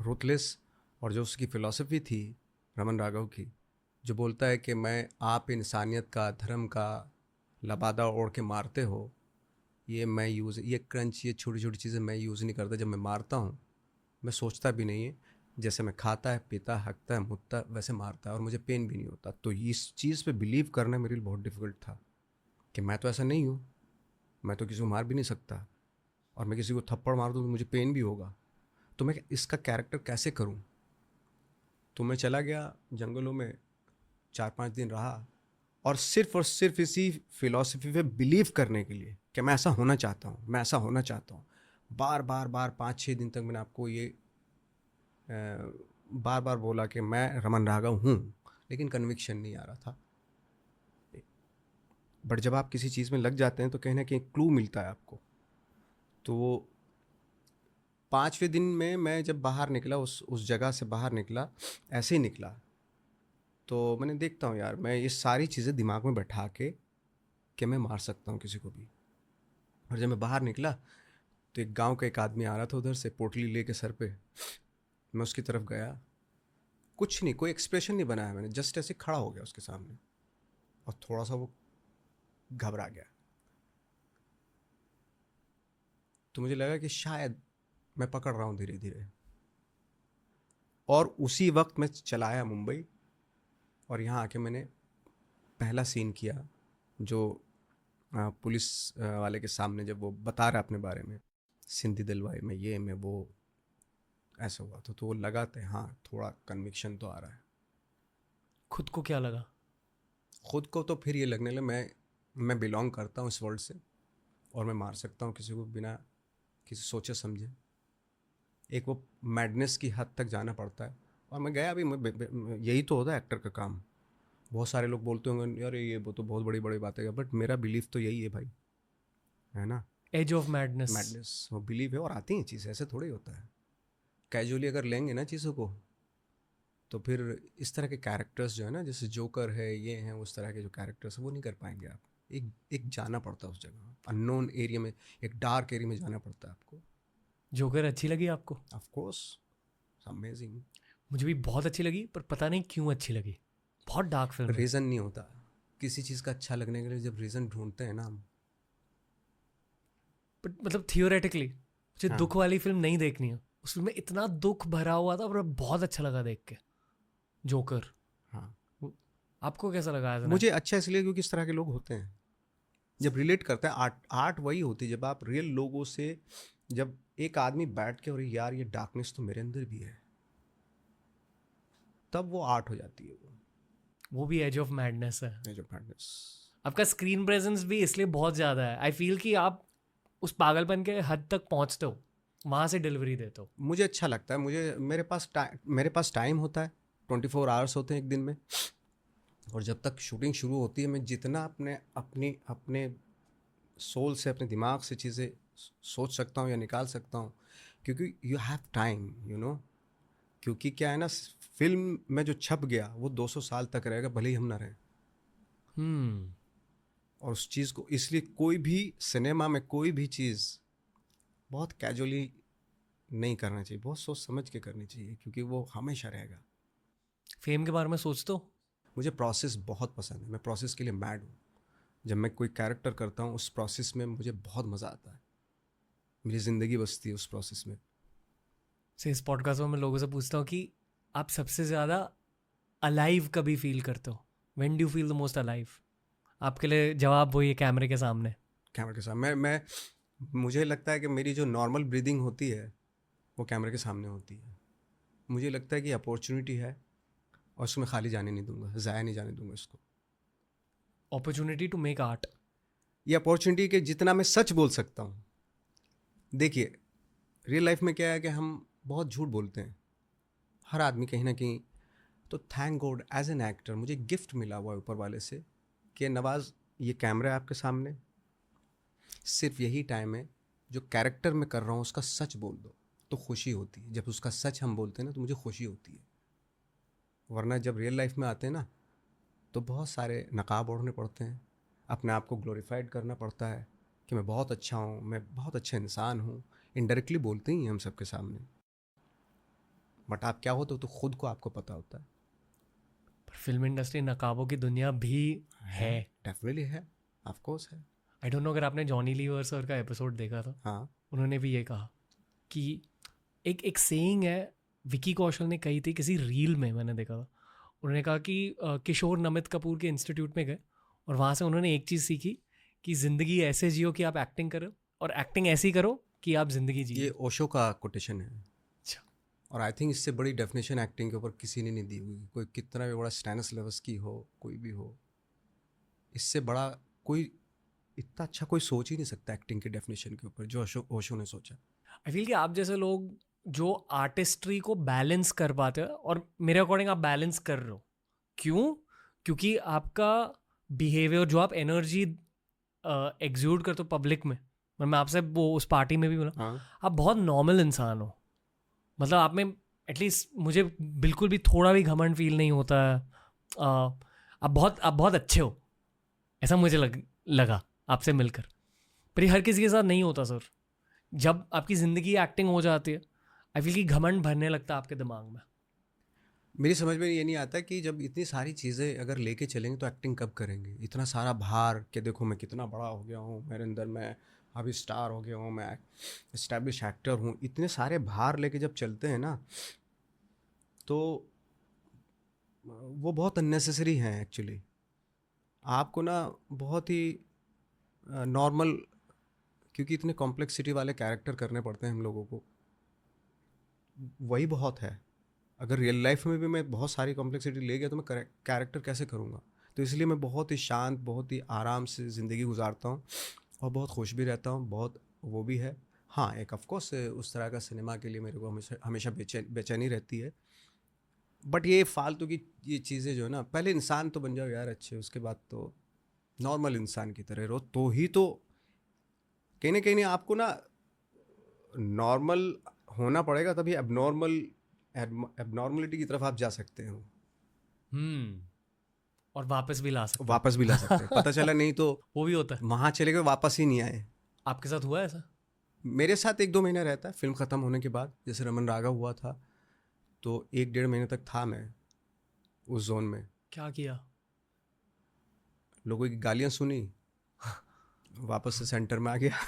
Ruthless, और जो उसकी फ़िलॉसफी थी रमन राघव की, जो बोलता है कि आप इंसानियत का, धर्म का लबादा ओढ़ के मारते हो, ये क्रंच, ये छोटी छोटी चीज़ें मैं यूज़ नहीं करता। जब मैं मारता हूँ मैं सोचता भी नहीं है, जैसे मैं खाता है, पीता, हकता है, मुतता, वैसे मारता है, और मुझे पेन भी नहीं होता। तो इस चीज़ पे बिलीव करना मेरे लिए बहुत डिफ़िकल्ट था कि मैं तो ऐसा नहीं हूँ, मैं तो किसी को मार भी नहीं सकता, और मैं किसी को थप्पड़ मार दूँ तो मुझे पेन भी होगा, तो मैं इसका कैरेक्टर कैसे करूँ। तो मैं चला गया जंगलों में, 4-5 दिन रहा, और सिर्फ इसी फिलॉसफी पे बिलीव करने के लिए कि मैं ऐसा होना चाहता हूँ, मैं ऐसा होना चाहता हूँ। बार बार बार 5-6 दिन तक मैंने आपको ये बार बार बोला कि मैं रमन राघव हूँ, लेकिन कन्विक्शन नहीं आ रहा था। बट जब आप किसी चीज़ में लग जाते हैं तो कहीं ना कहीं क्लू मिलता है आपको। तो 5वें दिन में मैं जब बाहर निकला, उस जगह से बाहर निकला, ऐसे ही निकला, तो मैंने देखता हूँ यार, मैं ये सारी चीज़ें दिमाग में बैठा के कि मैं मार सकता हूँ किसी को भी। और जब मैं बाहर निकला तो एक गांव का एक आदमी आ रहा था उधर से, पोटली लेके सर पे। मैं उसकी तरफ गया, कुछ नहीं, कोई एक्सप्रेशन नहीं बनाया मैंने, जस्ट ऐसे खड़ा हो गया उसके सामने, और थोड़ा सा वो घबरा गया। तो मुझे लगा कि शायद मैं पकड़ रहा हूँ धीरे धीरे, और उसी वक्त मैं चला आया मुंबई, और यहाँ आके मैंने पहला सीन किया, जो पुलिस वाले के सामने जब वो बता रहा अपने बारे में, सिंधी दिलवाई में ये में वो, ऐसा हुआ था, तो वो लगाते हाँ थोड़ा कन्विक्शन तो आ रहा है। खुद को क्या लगा? खुद को तो फिर ये लगने लगा मैं बिलोंग करता हूँ इस वर्ल्ड से, और मैं मार सकता हूँ किसी को बिना किसी सोचे समझे। एक वो मैडनेस की हद तक जाना पड़ता है, और मैं गया भी। यही तो होता है एक्टर का काम। बहुत सारे लोग बोलते होंगे यार ये वो तो बहुत बड़ी बड़ी बातें है, बट मेरा बिलीफ तो यही है भाई, है ना। Age of madness. मैडनेस वो बिलीव है, और आती हैं चीज़ें, ऐसे थोड़ी होता है। कैजुअली अगर लेंगे ना चीज़ों को, तो फिर इस तरह के कैरेक्टर्स जो है ना, जैसे जोकर है, ये हैं, उस तरह के जो कैरेक्टर्स है वो नहीं कर पाएंगे आप। एक एक जाना पड़ता है उस जगह, अननोन एरिया में, एक डार्क एरिया में जाना पड़ता है आपको। जोकर अच्छी लगी आपको? Of course, amazing. मुझे भी बहुत अच्छी लगी, पर पता नहीं क्यों अच्छी लगी। बहुत डार्क फिल्म है। रीज़न नहीं होता किसी चीज़ का अच्छा लगने के लिए, जब रीज़न ढूंढते हैं ना हम। बट मतलब थियोरेटिकली मुझे हाँ, दुख वाली फिल्म नहीं देखनी है। उस फिल्म में इतना दुख भरा हुआ था, पर बहुत अच्छा लगा देख के। जोकर। हाँ। आपको कैसा लगा एज एन मुझे एक्टर? अच्छा इसलिए क्योंकि इस तरह के लोग होते हैं, जब रिलेट करते हैं। आर्ट आर्ट वही होती है जब आप रियल लोगों से, जब एक आदमी बैठ के, और यार ये डार्कनेस तो मेरे अंदर भी है, तब वो आर्ट हो जाती है वो भी एज ऑफ मैडनेस है। वो जो मैडनेस। आपका स्क्रीन प्रेजेंस भी इसलिए बहुत ज़्यादा है। आई फील कि आप उस पागलपन के हद तक पहुंचते हो, वहां से डिलीवरी देते हो। मुझे अच्छा लगता है, मुझे मेरे पास टाइम होता है, 24 आवर्स होते हैं एक दिन में, और जब तक शूटिंग शुरू होती है मैं जितना अपने अपनी अपने सोल से, अपने दिमाग से चीज़ें सोच सकता हूँ या निकाल सकता हूँ, क्योंकि you have time, you know. क्योंकि क्या है ना, फिल्म में जो छप गया वो 200 साल तक रहेगा, भले ही हम ना रहें। हम्म। और उस चीज़ को, इसलिए कोई भी सिनेमा में कोई भी चीज़ बहुत कैजुअली नहीं करना चाहिए, बहुत सोच समझ के करनी चाहिए, क्योंकि वो हमेशा रहेगा। फेम के बारे में सोचते हो? मुझे प्रोसेस बहुत पसंद है, मैं प्रोसेस के लिए मैड हूँ। जब मैं कोई कैरेक्टर करता हूँ उस प्रोसेस में मुझे बहुत मज़ा आता है, मेरी ज़िंदगी बसती है उस प्रोसेस में। से इस पॉडकास्ट में मैं लोगों से पूछता हूँ कि आप सबसे ज़्यादा अलाइव कभी फील करते हो? When do you feel the most alive? आपके लिए जवाब वही है, कैमरे के सामने। कैमरे के साथ मैं मुझे लगता है कि मेरी जो नॉर्मल ब्रीदिंग होती है वो कैमरे के सामने होती है। मुझे लगता है कि अपॉर्चुनिटी है, और उसमें खाली जाने नहीं दूंगा, ज़ाया नहीं जाने दूंगा इसको। Opportunity to make art. ये अपॉर्चुनिटी के जितना मैं सच बोल सकता हूँ। देखिए, रियल लाइफ में क्या है कि हम बहुत झूठ बोलते हैं, हर आदमी कहीं ना कहीं। तो thank god as an actor मुझे गिफ्ट मिला हुआ है ऊपर वाले से, कि नवाज, ये कैमरा है आपके सामने, सिर्फ यही टाइम है जो कैरेक्टर में कर रहा हूँ उसका सच बोल दो, तो खुशी होती है। जब उसका सच हम बोलते हैं ना तो मुझे खुशी होती है। वरना जब रियल लाइफ में आते हैं ना, तो बहुत सारे नकाब ओढ़ने पड़ते हैं, अपने आप को ग्लोरीफाइड करना पड़ता है कि मैं बहुत अच्छा हूँ, मैं बहुत अच्छा इंसान हूँ। इनडायरेक्टली बोलते ही हैं हम सबके सामने। बट आप क्या होते हो तो खुद को आपको पता होता है। पर फिल्म इंडस्ट्री नकाबों की दुनिया भी है। डेफिनेटली है, ऑफ कोर्स है। आई डोंट नो अगर आपने जॉनी लीवर सर का एपिसोड देखा था, हाँ उन्होंने भी ये कहा कि एक सेइंग है, विकी कौशल ने कही थी किसी रील में, मैंने देखा था। उन्होंने कहा कि किशोर नमित कपूर के इंस्टीट्यूट में गए और वहाँ से उन्होंने एक चीज़ सीखी कि ज़िंदगी ऐसे जियो कि आप एक्टिंग करो, और एक्टिंग ऐसी करो कि आप ज़िंदगी ये जियो। ओशो का कोटेशन है। अच्छा। और आई थिंक इससे बड़ी डेफिनेशन एक्टिंग के ऊपर किसी ने नहीं दी हुई। कोई कितना भी बड़ा स्टैनिस्लैवस्की हो, कोई भी हो, इससे बड़ा कोई इतना अच्छा कोई सोच ही नहीं सकता एक्टिंग की डेफिनेशन के ऊपर जो ओशो ने सोचा। आई फील कि आप जैसे लोग जो आर्टिस्ट्री को बैलेंस कर पाते हो, और मेरे अकॉर्डिंग आप बैलेंस कर रहे हो। क्यों? क्योंकि आपका बिहेवियर, जो आप एनर्जी एग्ज्यूट करते हो पब्लिक में, मैं आपसे वो उस पार्टी में भी बोला, हाँ आप बहुत नॉर्मल इंसान हो। मतलब आप में एटलीस्ट मुझे बिल्कुल भी थोड़ा भी घमंड फील नहीं होता है। आप बहुत अच्छे हो, ऐसा मुझे लगा आपसे मिलकर। पर ये हर किसी के साथ नहीं होता सर। जब आपकी ज़िंदगी एक्टिंग हो जाती है, आई फील कि घमंड भरने लगता है आपके दिमाग में। मेरी समझ में ये नहीं आता कि जब इतनी सारी चीज़ें अगर लेके चलेंगे तो एक्टिंग कब करेंगे। इतना सारा भार कि देखो मैं कितना बड़ा हो गया हूँ, मेरे अंदर मैं अभी स्टार हो गया हूँ, मैं एस्टैब्लिश एक्टर हूँ, इतने सारे भार लेके जब चलते हैं ना तो वो बहुत अननेसेसरी हैं एक्चुअली। आपको ना बहुत ही नॉर्मल, क्योंकि इतने कॉम्प्लेक्सिटी वाले कैरेक्टर करने पड़ते हैं हम लोगों को, वही बहुत है। अगर रियल लाइफ में भी मैं बहुत सारी कॉम्प्लेक्सिटी ले गया तो मैं कैरेक्टर कैसे करूँगा। तो इसलिए मैं बहुत ही शांत, बहुत ही आराम से ज़िंदगी गुजारता हूँ और बहुत खुश भी रहता हूँ, बहुत वो भी है। हाँ, एक ऑफकोर्स उस तरह का सिनेमा के लिए मेरे को हमेशा हमेशा बेचैनी रहती है। बट ये फालतू की ये चीज़ें जो है ना, पहले इंसान तो बन जाओ यार अच्छे, उसके बाद तो नॉर्मल इंसान की तरह रहो, तो ही तो कहीं ना आपको ना नॉर्मल होना पड़ेगा, तभी एबनॉर्मलिटी की तरफ आप जा सकते हो, और वापस भी ला सकते हैं। वापस भी ला सकते हैं। पता चला नहीं तो वो भी होता है। वहाँ चले गए, वापस ही नहीं आए। आपके साथ हुआ है ऐसा? मेरे साथ 1-2 महीना रहता है फिल्म ख़त्म होने के बाद। जैसे रमन राघव हुआ था तो 1-1.5 महीने तक था मैं उस जोन में। क्या किया? लोगों की गालियाँ सुनी, वापस से सेंटर में आ गया।